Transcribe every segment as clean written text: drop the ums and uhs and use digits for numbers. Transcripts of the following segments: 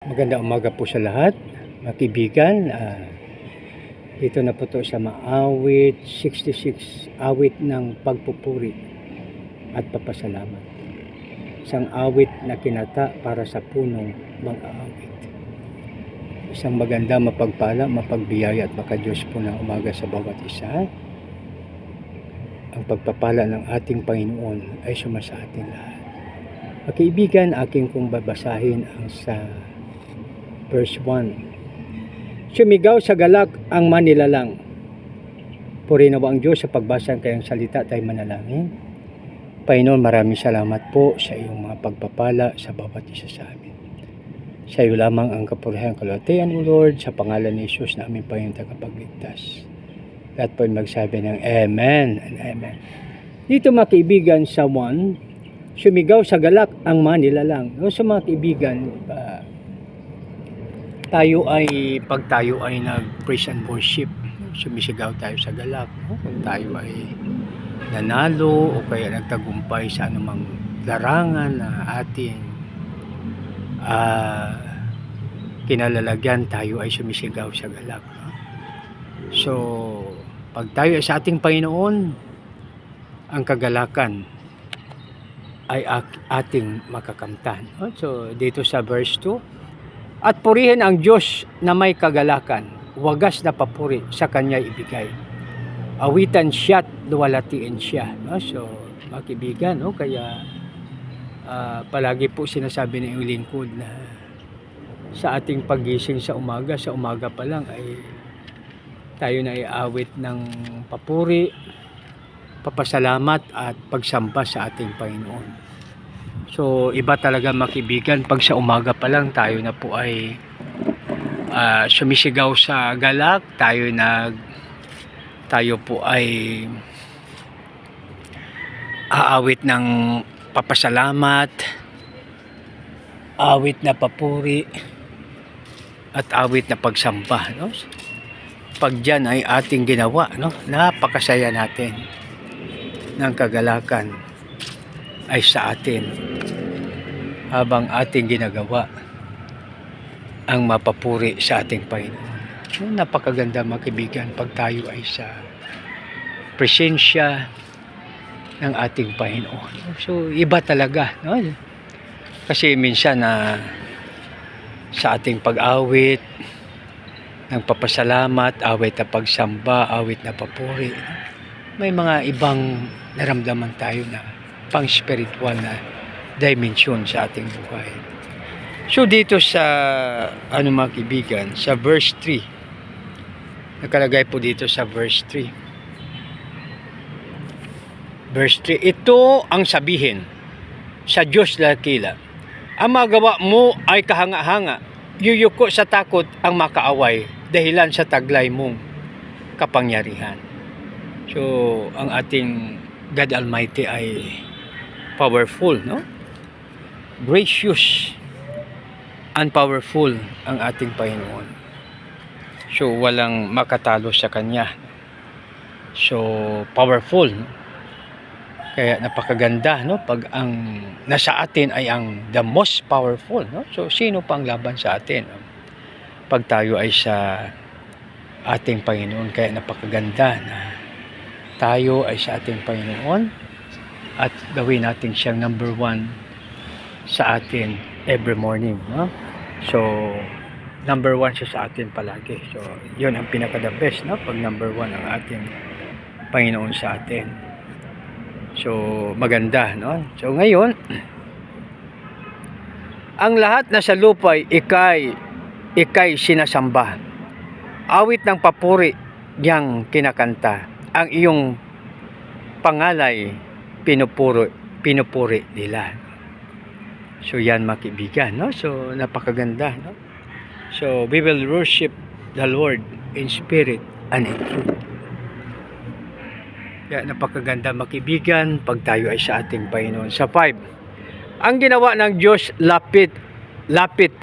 Magandang umaga po sa lahat, mga kaibigan. Dito na po to sa Maawit 66, awit ng pagpupuri at papasalamat. Isang awit na kinata para sa punong mag-aawit. Isang maganda, mapagpala, mapagbiyaya at makadiyos po ng umaga sa bawat isa. Ang pagpapala ng ating Panginoon ay sumasa atin lahat. Mga kaibigan, aking kong babasahin ang sa Verse 1. Sumigaw sa galak ang manilalang. Puri nawa ang Diyos sa pagbasa ng kanyang salita tayo manalangin. Panginoon, maraming salamat po sa iyong mga pagpapala sa bawat isa sa amin. Sa iyo lamang ang kapurihan kalwatayan, O Lord, sa pangalan ni Jesus na aming Panginoon tagapagligtas. Lahat po magsabi ng Amen and Amen. Dito mga kaibigan sa 1, sumigaw sa galak ang manilalang. No, sa mga kaibigan, pag tayo ay nag-praise and worship, sumisigaw tayo sa galak, no? Kung tayo ay nanalo o kaya nagtagumpay sa anumang larangan na ating kinalalagyan, tayo ay sumisigaw sa galak, no? So pag tayo ay sa ating Panginoon, ang kagalakan ay ating makakamtan, no? So dito sa verse 2, at purihin ang Diyos na may kagalakan, wagas na papuri sa Kanya ibigay. Awitan siya't luwalatiin siya. No? So, mga kaibigan, no? Kaya palagi po sinasabi ng lingkod na sa ating pagising sa umaga pa lang ay tayo na iawit ng papuri, papasalamat at pagsamba sa ating Panginoon. So iba talaga mga kaibigan pag sa umaga pa lang tayo na po ay sumisigaw sa galak, tayo po ay aawit ng papasalamat, awit na papuri at awit na pagsamba, no? Pag diyan ay ating ginawa, no? Napakasaya natin ng kagalakan ay sa atin habang ating ginagawa ang mapapuri sa ating Panginoon. Napakaganda mga kaibigan pag tayo ay sa presensya ng ating Panginoon. So iba talaga, no? Kasi minsan sa ating pag-awit ng papasalamat, awit na pagsamba, awit na papuri, may mga ibang naramdaman tayo na pang spiritual na dimension sa ating buhay. So dito sa mga kaibigan, sa verse 3, nakalagay po dito sa verse 3. Verse 3, ito ang sabihin sa Diyos lakila, ang magawa mo ay kahanga-hanga, yuyuko sa takot ang makaaway dahilan sa taglay mong kapangyarihan. So ang ating God Almighty ay powerful, no? Gracious and powerful ang ating Panginoon. So walang makatalo sa Kanya. So powerful, no? Kaya napakaganda, no? Pag ang nasa atin ay ang the most powerful, no? So sino pang laban sa atin? Pag tayo ay sa ating Panginoon, kaya napakaganda na tayo ay sa ating Panginoon at gawin natin siyang number 1 sa atin every morning, no? So number 1 siya sa atin palagi. So yun ang pinaka-the best, no? Pag number 1 ang ating Panginoon sa atin. So maganda, no? So ngayon, ang lahat na sa lupay ikay sinasamba. Awit ng papuri yang kinakanta. Ang iyong pangalay pinupuri nila. So yan mga kaibigan, no? So napakaganda, no? So we will worship the Lord in spirit and in truth. Kaya napakaganda mga kaibigan pag tayo ay sa ating Panginoon. Sa 5, ang ginawa ng Diyos lapit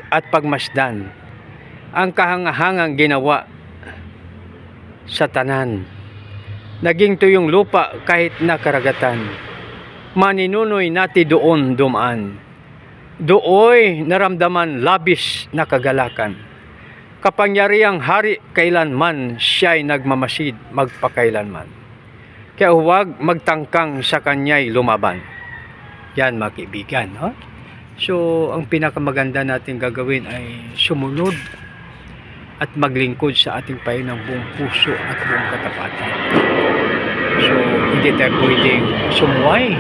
at pagmasdan. Ang kahangahangang ginawa sa tanan. Naging tuyong lupa kahit na karagatan. Maninunoy nati doon dumaan. Dooy naramdaman labis na kagalakan. Kapangyarihang hari kailanman siya'y nagmamasid magpakailanman. Kaya huwag magtangkang sa kanya'y lumaban. Yan mga kaibigan. No? So ang pinakamaganda natin gagawin ay sumunod at maglingkod sa ating Panginoon ng buong puso at buong katapatan. So hindi tayo pwedeng sumuway.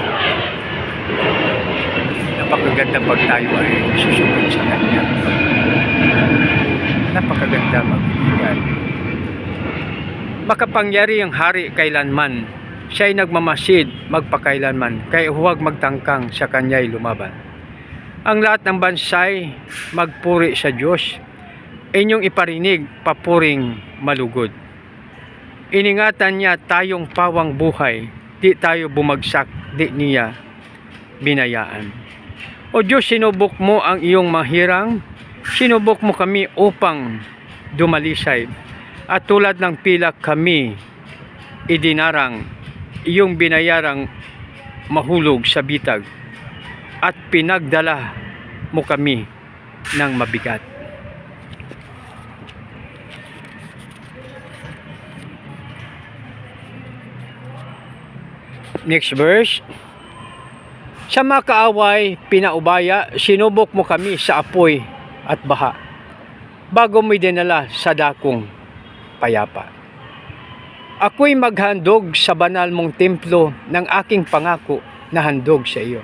Napakaganda pag tayo ay susunod sa Kanya. Napakaganda magkaibigan. Makapangyarihang hari kailanman, siya'y nagmamasid magpakailanman, kaya huwag magtangkang sa Kanya'y lumaban. Ang lahat ng bansay magpuri sa Diyos, inyong iparinig papuring malugod. Iningatan niya tayong pawang buhay, di tayo bumagsak, di niya binayaan. O Diyos, sinubok mo ang iyong mahirang, sinubok mo kami upang dumalisay. At tulad ng pilak kami idinarang, iyong binayarang mahulog sa bitag. At pinagdala mo kami ng mabigat. Next verse. Sa mga kaaway, pinaubaya, sinubok mo kami sa apoy at baha, bago mo'y dinala sa dakong payapa. Ako'y maghandog sa banal mong templo ng aking pangako na handog sa iyo.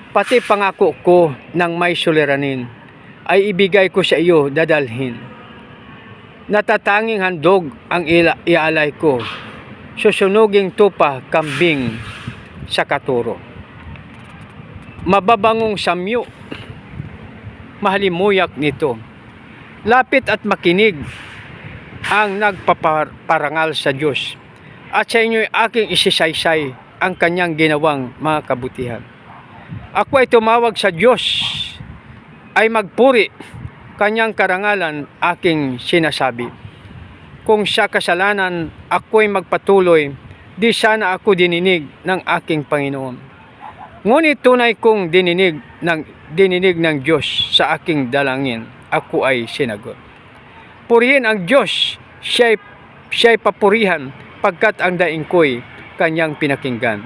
Pati pangako ko ng may suliranin ay ibigay ko sa iyo dadalhin. Natatanging handog ang ialay ko, susunuging tupa kambing sa katuro. Mababangong samyo, mahalimuyak nito. Lapit at makinig ang nagpaparangal sa Diyos, at sa inyo'y aking isisaysay ang kanyang ginawang mga kabutihan. Ako ay tumawag sa Diyos, ay magpuri, kanyang karangalan aking sinasabi. Kung sa kasalanan ako'y magpatuloy, di sana ako dininig ng aking Panginoon. Ngunit tunay kong dininig ng Diyos sa aking dalangin, ako ay sinagot. Purihin ang Diyos, siya'y papurihan, pagkat ang daing ko'y kanyang pinakinggan,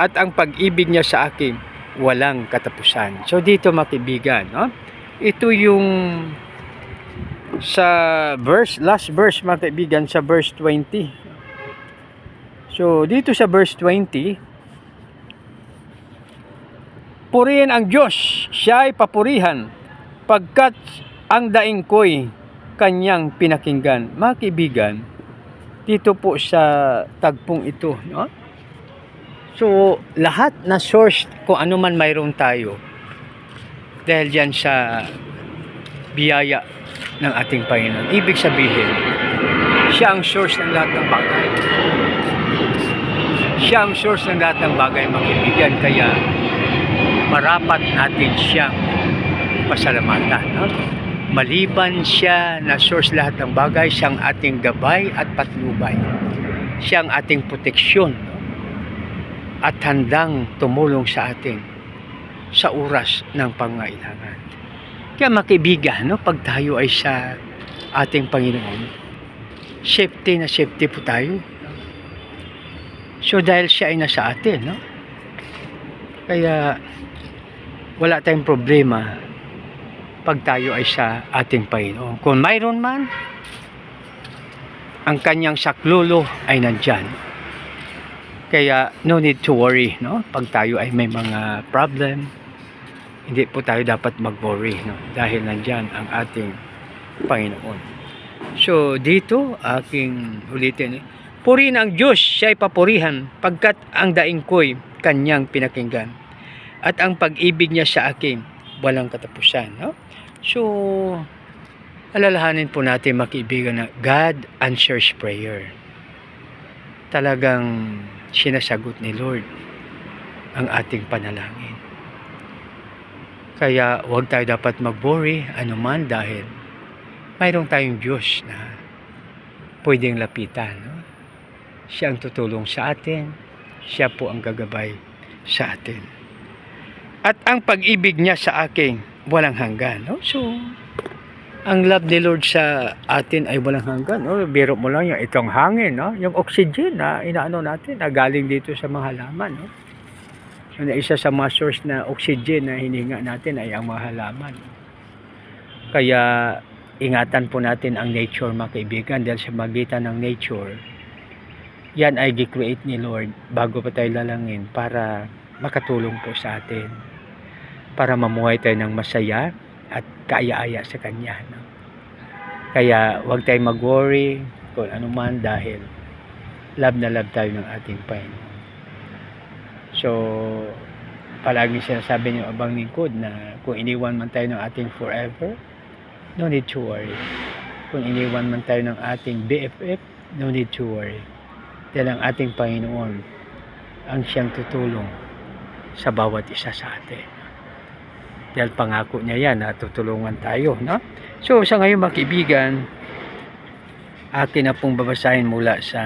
at ang pag-ibig niya sa akin walang katapusan. So dito mga kaibigan, no? Ito yung sa last verse mga kaibigan, sa verse 20. So dito sa verse 20, purihin ang Diyos, siya'y papurihan, pagkat ang daing ko'y kanyang pinakinggan. Mga kaibigan, dito po sa tagpong ito, no? So, lahat na source, kung ano man mayroon tayo, dahil dyan sa biyaya ng ating Panginoon. Ibig sabihin, siya ang source ng lahat ng bagay. Siya ang source ng lahat ng bagay, mga kaibigan, kaya marapat natin siyang pasalamatan. No? Maliban siya na source lahat ng bagay, siyang ating gabay at patnubay. Siyang ating proteksyon, no? At handang tumulong sa atin sa oras ng pangailangan. Kaya mga kaibigan, no? Pag tayo ay sa ating Panginoon, safety na safety po tayo. No? So dahil siya ay nasa atin, no? Kaya wala tayong problema pag tayo ay sa ating Panginoon. Kung mayroon man, ang kanyang saklolo ay nandyan. Kaya no need to worry, no? Pag tayo ay may mga problem, hindi po tayo dapat mag-worry, no? Dahil nandyan ang ating Panginoon. So dito, aking ulitin, purihin ang Diyos, siya'y papurihan, pagkat ang daing ko'y kanyang pinakinggan, at ang pag-ibig niya sa akin walang katapusan, no? So alalahanin po natin mga kaibigan na God answers prayer. Talagang sinasagot ni Lord ang ating panalangin. Kaya huwag tayo dapat mag-worry anuman, dahil mayroong tayong Diyos na pwedeng lapitan, no? Siya ang tutulong sa atin, siya po ang gagabay sa atin. At ang pag-ibig niya sa akin walang hanggan. No? So, ang love ni Lord sa atin ay walang hanggan. No? Biro mo lang yung itong hangin, no? Yung oxygen na inaano natin, na galing dito sa mga halaman. No? So, na isa sa mga source na oxygen na hininga natin ay ang mga halaman. Kaya, ingatan po natin ang nature, mga kaibigan, dahil sa magitan ng nature, yan ay gi-create ni Lord bago pa tayo lalangin para makatulong po sa atin, para mamuhay tayo ng masaya at kaaya-aya sa Kanya. No? Kaya huwag tayong mag-worry kung ano man, dahil love na love tayo ng ating Panginoon. So, palagi sinasabi ng abang lingkod na kung iniwan man tayo ng ating forever, no need to worry. Kung iniwan man tayo ng ating BFF, no need to worry. Dahil ang ating Panginoon ang siyang tutulong sa bawat isa sa atin. Dahil pangako niya yan na tutulungan tayo. No? So sa ngayon mga kaibigan, akin na pong babasahin mula sa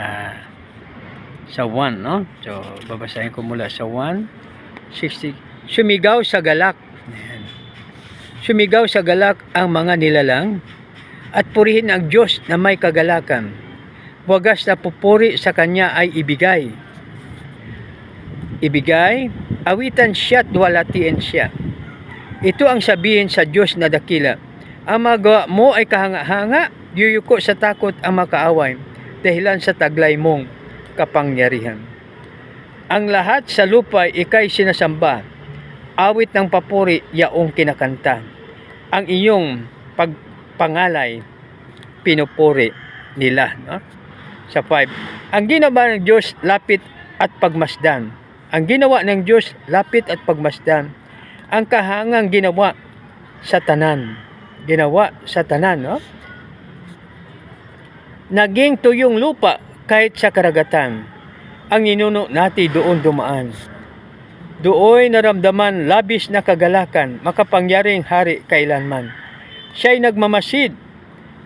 1. No? So babasahin ko mula sa 1:60. Sumigaw sa galak. Ayan. Sumigaw sa galak ang mga nilalang at purihin ang Diyos na may kagalakan. Wagas na pupuri sa Kanya ay ibigay. Ibigay, awitan siya at walatiin siya. Ito ang sabihin sa Diyos na dakila. Ang magawa mo ay kahanga-hanga, yuyuko sa takot ang makaaway, dahilan sa taglay mong kapangyarihan. Ang lahat sa lupa ikay sinasamba, awit ng papuri yaong kinakanta. Ang iyong pagpangalay, pinupuri nila. No? Sa 5, ang ginawa ng Diyos lapit at pagmasdan. Ang ginawa ng Diyos lapit at pagmasdan. Ang kahangang ginawa sa tanan. Ginawa sa tanan, no? Naging tuyong lupa kahit sa karagatan. Ang ninuno natin doon dumaan. Dooy naramdaman labis na kagalakan, makapangyaring hari kailanman. Siya'y nagmamasid,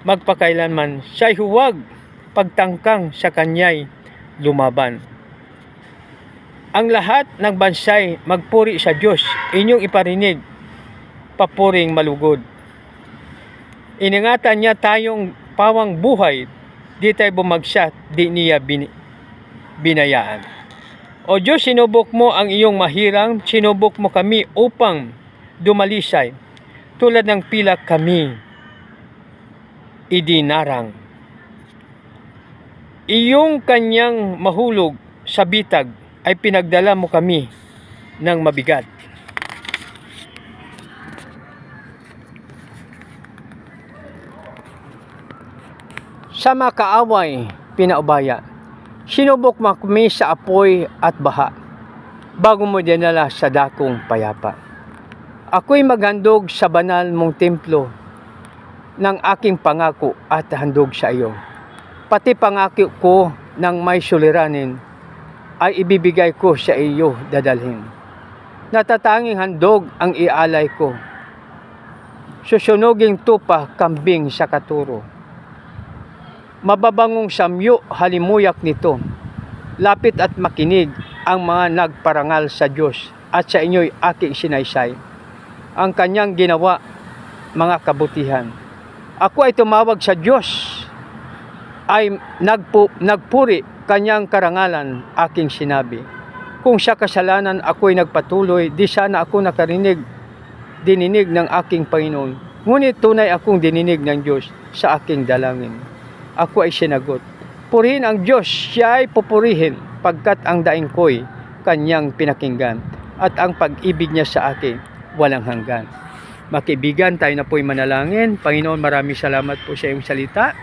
magpakailanman. Siya'y huwag pagtangkang sa Kanya'y lumaban. Ang lahat ng bansay magpuri sa Diyos, inyong iparinig, papuring malugod. Iningatan niya tayong pawang buhay, di tayo bumagsak, di niya binayaan. O Diyos, sinubok mo ang iyong mahirang, sinubok mo kami upang dumalisay. Tulad ng pilak kami, idinarang. Iyong Kanyang mahulog sa bitag ay pinagdala mo kami ng mabigat. Sa makaaway, pinaubaya. Sinubok mo kami sa apoy at baha, bago mo dinala sa dakong payapa. Ako'y maghandog sa banal mong templo ng aking pangako at handog sa iyo. Pati pangako ko ng may suliranin ay ibibigay ko sa iyo dadalhin. Natatanging handog ang ialay ko. Susunuging tupa kambing sa katuro. Mababangong samyo halimuyak nito. Lapit at makinig ang mga nagparangal sa Diyos at sa inyo'y aking sinaysay. Ang Kanyang ginawa, mga kabutihan. Ako ay tumawag sa Diyos, ay nagpuri Kanyang karangalan, aking sinabi. Kung sa kasalanan ako'y nagpatuloy, di sana ako dininig ng aking Panginoon. Ngunit tunay akong dininig ng Diyos sa aking dalangin. Ako ay sinagot. Purihin ang Diyos, siya ay pupurihin, pagkat ang daing ko'y Kanyang pinakinggan, at ang pag-ibig niya sa akin walang hanggan. Makibigan, tayo na po'y manalangin. Panginoon, maraming salamat po sa iyong salita.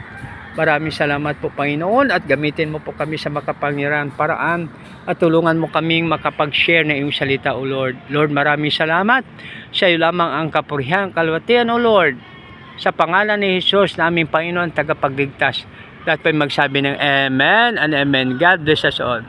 Maraming salamat po, Panginoon, at gamitin mo po kami sa makapangyarihan paraan at tulungan mo kaming makapag-share na iyong salita, O Lord. Lord, maraming salamat. Sa iyo lamang ang kapurihan, kalwatian, O Lord. Sa pangalan ni Jesus na aming Panginoon, tagapagligtas. Lahat po'y magsabi ng Amen and Amen. God bless us all.